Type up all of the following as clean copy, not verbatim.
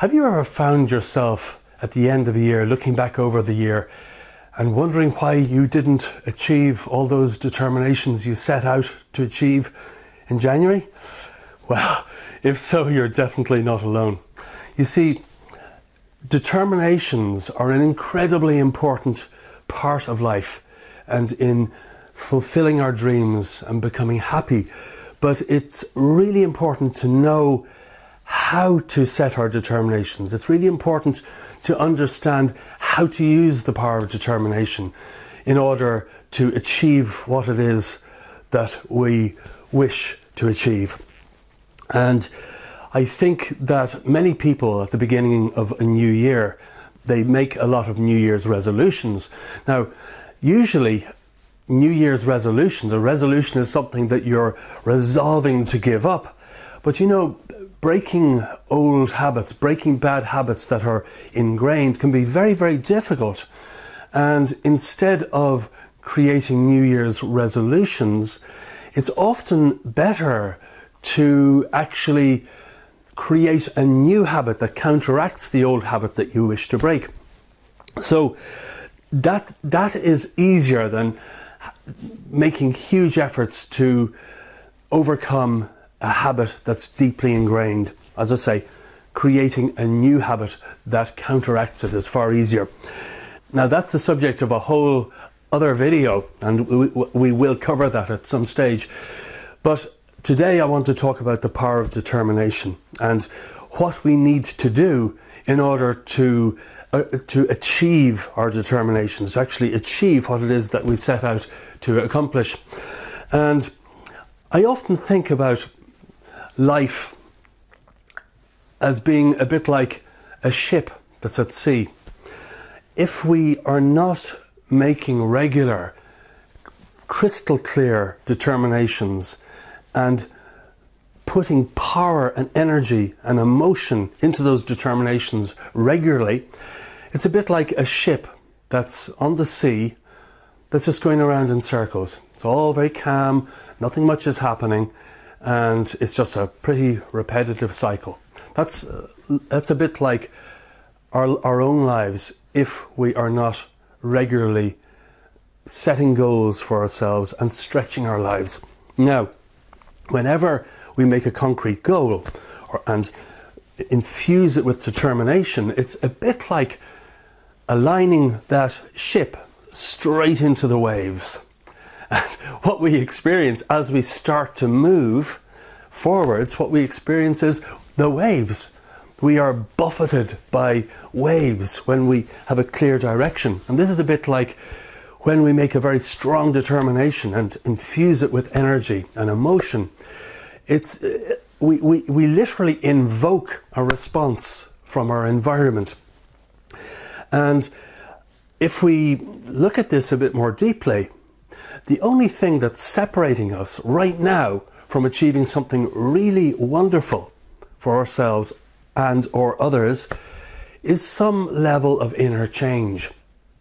Have you ever found yourself at the end of a year looking back over the year and wondering why you didn't achieve all those determinations you set out to achieve in January? Well, if so, you're definitely not alone. You see, determinations are an incredibly important part of life and in fulfilling our dreams and becoming happy. But it's really important to know how to set our determinations. It's really important to understand how to use the power of determination in order to achieve what it is that we wish to achieve. And I think that many people at the beginning of a new year, they make a lot of New Year's resolutions. Now, usually New Year's resolutions, a resolution is something that you're resolving to give up. But you know, breaking old habits, breaking bad habits that are ingrained can be very, very difficult. And instead of creating New Year's resolutions, it's often better to actually create a new habit that counteracts the old habit that you wish to break. So that is easier than making huge efforts to overcome a habit that's deeply ingrained. As I say, creating a new habit that counteracts it is far easier. Now that's the subject of a whole other video, and we will cover that at some stage. But today I want to talk about the power of determination and what we need to do in order to achieve our determinations, to actually achieve what it is that we set out to accomplish. And I often think about life as being a bit like a ship that's at sea. If we are not making regular, crystal clear determinations and putting power and energy and emotion into those determinations regularly, it's a bit like a ship that's on the sea that's just going around in circles. It's all very calm, nothing much is happening, and it's just a pretty repetitive cycle. That's a bit like our own lives if we are not regularly setting goals for ourselves and stretching our lives. Now, whenever we make a concrete goal and infuse it with determination, it's a bit like aligning that ship straight into the waves. And what we experience as we start to move forwards, what we experience is the waves. We are buffeted by waves when we have a clear direction. And this is a bit like when we make a very strong determination and infuse it with energy and emotion. We literally invoke a response from our environment. And if we look at this a bit more deeply, the only thing that's separating us right now from achieving something really wonderful for ourselves and or others is some level of inner change.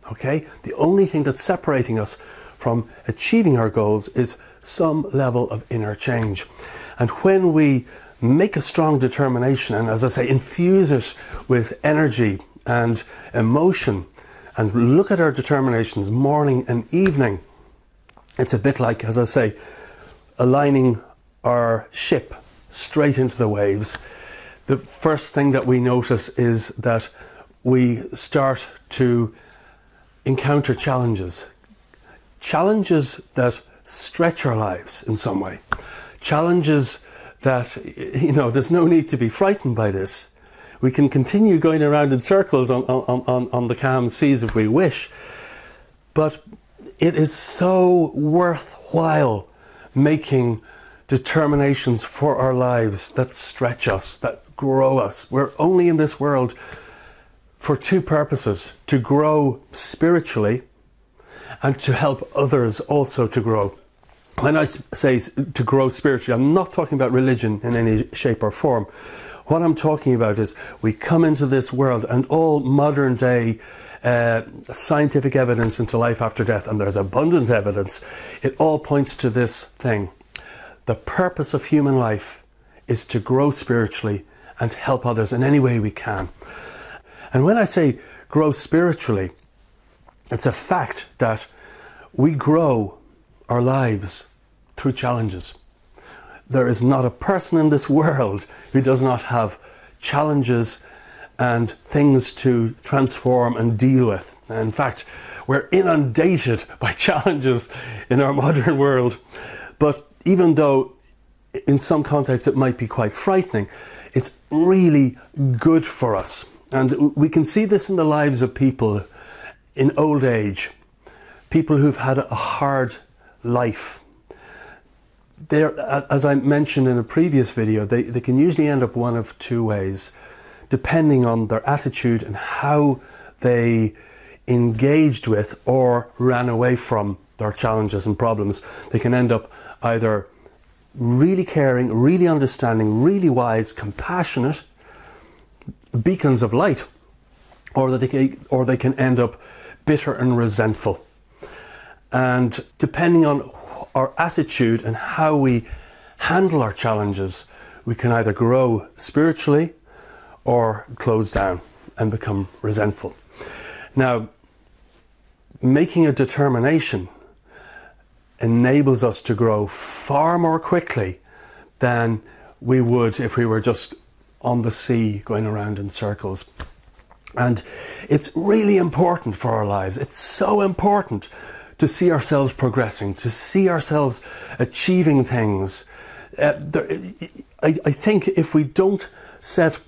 Okay? The only thing that's separating us from achieving our goals is some level of inner change. And when we make a strong determination and, as I say, infuse it with energy and emotion and look at our determinations morning and evening, it's a bit like, as I say, aligning our ship straight into the waves. The first thing that we notice is that we start to encounter challenges. Challenges that stretch our lives in some way. Challenges that, there's no need to be frightened by this. We can continue going around in circles on the calm seas if we wish. But it is so worthwhile making determinations for our lives that stretch us, that grow us. We're only in this world for two purposes: to grow spiritually and to help others also to grow. When I say to grow spiritually, I'm not talking about religion in any shape or form. What I'm talking about is we come into this world, and all modern day scientific evidence into life after death, and there's abundant evidence, it all points to this thing. The purpose of human life is to grow spiritually and help others in any way we can. And when I say grow spiritually, it's a fact that we grow our lives through challenges. There is not a person in this world who does not have challenges and things to transform and deal with. In fact, we're inundated by challenges in our modern world. But even though in some contexts it might be quite frightening, it's really good for us. And we can see this in the lives of people in old age, people who've had a hard life. They're, as I mentioned in a previous video, they can usually end up one of two ways, depending on their attitude and how they engaged with or ran away from their challenges and problems. They can end up either really caring, really understanding, really wise, compassionate, beacons of light, or they can end up bitter and resentful. And depending on our attitude and how we handle our challenges, we can either grow spiritually or close down and become resentful. Now, making a determination enables us to grow far more quickly than we would if we were just on the sea going around in circles. And it's really important for our lives. It's so important to see ourselves progressing, to see ourselves achieving things. I think if we don't set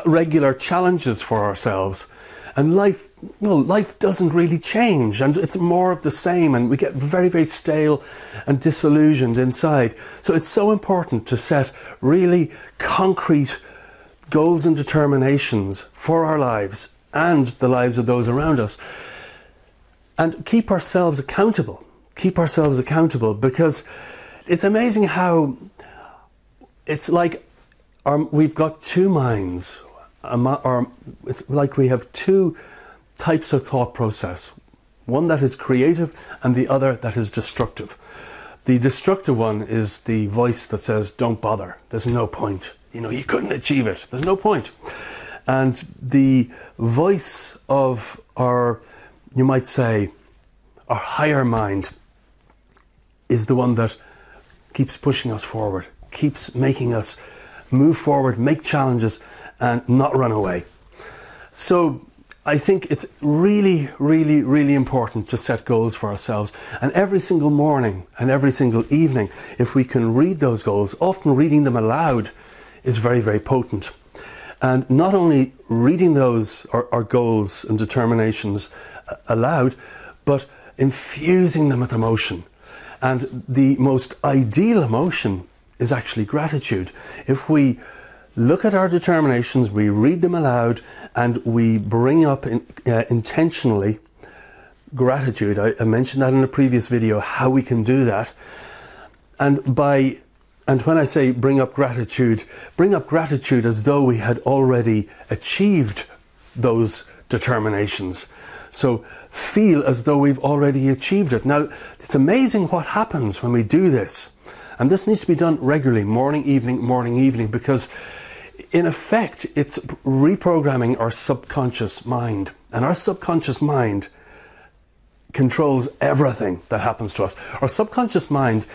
regular challenges for ourselves, and life doesn't really change, and it's more of the same, and we get very, very stale and disillusioned inside. So it's so important to set really concrete goals and determinations for our lives and the lives of those around us, and keep ourselves accountable. Keep ourselves accountable, because it's amazing how it's like we've got two minds. It's like we have two types of thought process. One that is creative and the other that is destructive. The destructive one is the voice that says, don't bother, there's no point. You couldn't achieve it, there's no point. And the voice of our, you might say, our higher mind is the one that keeps pushing us forward, keeps making us move forward, make challenges, and not run away. So I think it's really, really, really important to set goals for ourselves. And every single morning and every single evening, if we can read those goals, often reading them aloud is very, very potent. And not only reading those, our goals and determinations aloud, but infusing them with emotion. And the most ideal emotion is actually gratitude. If we look at our determinations, we read them aloud, and we bring up intentionally gratitude. I mentioned that in a previous video, how we can do that. And when I say bring up gratitude as though we had already achieved those determinations. So feel as though we've already achieved it. Now, it's amazing what happens when we do this. And this needs to be done regularly, morning, evening, because in effect, it's reprogramming our subconscious mind. And our subconscious mind controls everything that happens to us. Our subconscious mind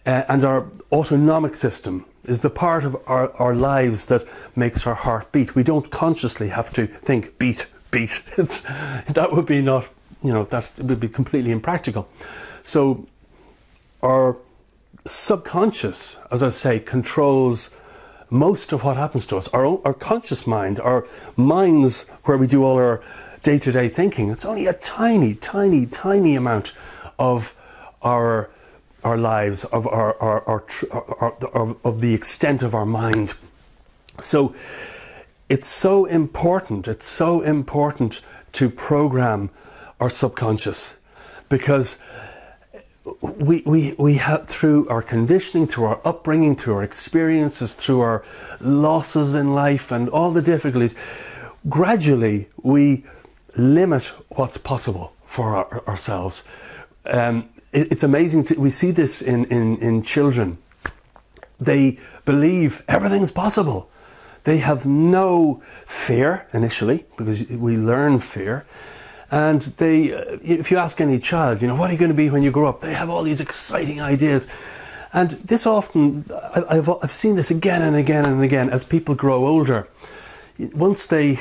and our autonomic system is the part of our lives that makes our heart beat. We don't consciously have to think beat. That would be not, that would be completely impractical. So our subconscious, as I say, controls most of what happens to us. Our conscious mind, our minds where we do all our day-to-day thinking, it's only a tiny, tiny, tiny amount of our lives, of of the extent of our mind. So it's so important to program our subconscious, because we have, through our conditioning, through our upbringing, through our experiences, through our losses in life and all the difficulties, gradually we limit what's possible for ourselves. It's amazing. We see this in children. They believe everything's possible. They have no fear initially, because we learn fear. And they, if you ask any child, what are you going to be when you grow up? They have all these exciting ideas. And this often, I've seen this again and again and again as people grow older. Once they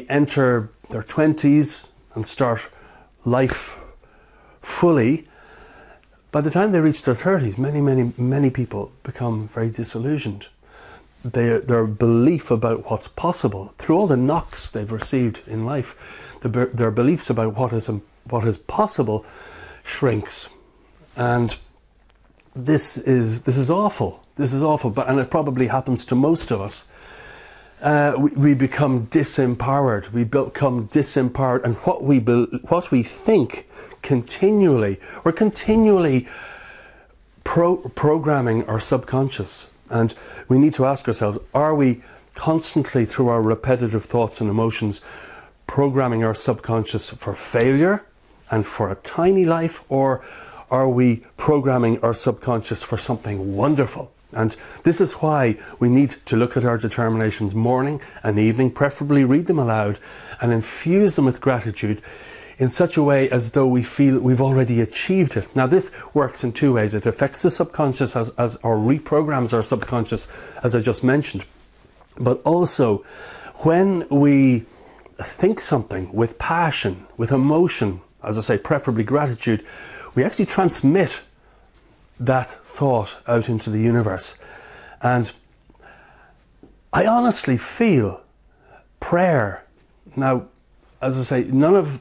enter their 20s and start life fully, by the time they reach their 30s, many people become very disillusioned. Their belief about what's possible, through all the knocks they've received in life, their beliefs about what is possible shrinks. And this is awful. This is awful, and it probably happens to most of us. We become disempowered. We become disempowered, and what we think continually, we're continually programming our subconscious. And we need to ask ourselves, are we constantly, through our repetitive thoughts and emotions, programming our subconscious for failure and for a tiny life, or are we programming our subconscious for something wonderful? And this is why we need to look at our determinations morning and evening, preferably read them aloud and infuse them with gratitude in such a way as though we feel we've already achieved it. Now, this works in two ways. It affects the subconscious or reprograms our subconscious, as I just mentioned. But also, when we think something with passion, with emotion, as I say, preferably gratitude, we actually transmit that thought out into the universe. And I honestly feel prayer. Now, as I say, none of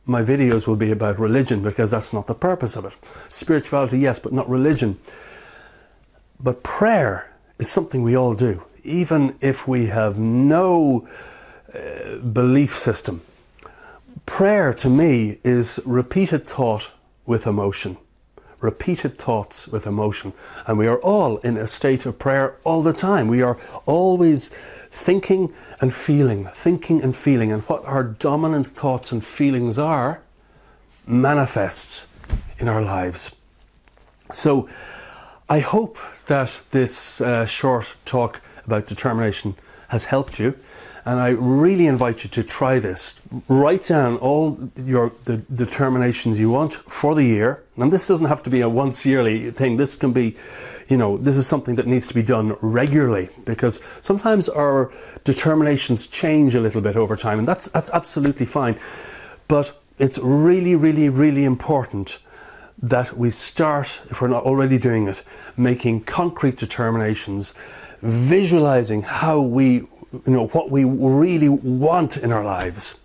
my videos will be about religion, because that's not the purpose of it. Spirituality, yes, but not religion. But prayer is something we all do, even if we have no belief system. Prayer to me is repeated thought with emotion. Repeated thoughts with emotion. And we are all in a state of prayer all the time. We are always thinking and feeling. And what our dominant thoughts and feelings are manifests in our lives. So I hope that this short talk about determination has helped you. And I really invite you to try this. Write down all the determinations you want for the year. And this doesn't have to be a once yearly thing. This can be, this is something that needs to be done regularly, because sometimes our determinations change a little bit over time, and that's absolutely fine. But it's really, really, really important that we start, if we're not already doing it, making concrete determinations, visualizing how what we really want in our lives.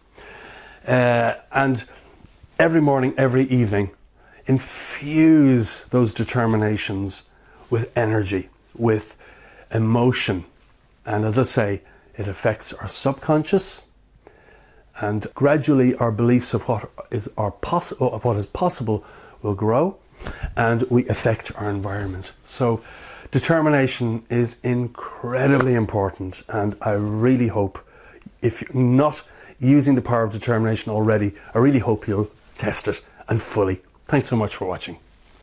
And every morning, every evening, infuse those determinations with energy, with emotion. And as I say, it affects our subconscious, and gradually our beliefs of what is possible will grow, and we affect our environment. So determination is incredibly important, and I really hope, if you're not using the power of determination already, I really hope you'll test it, and fully. Thanks so much for watching.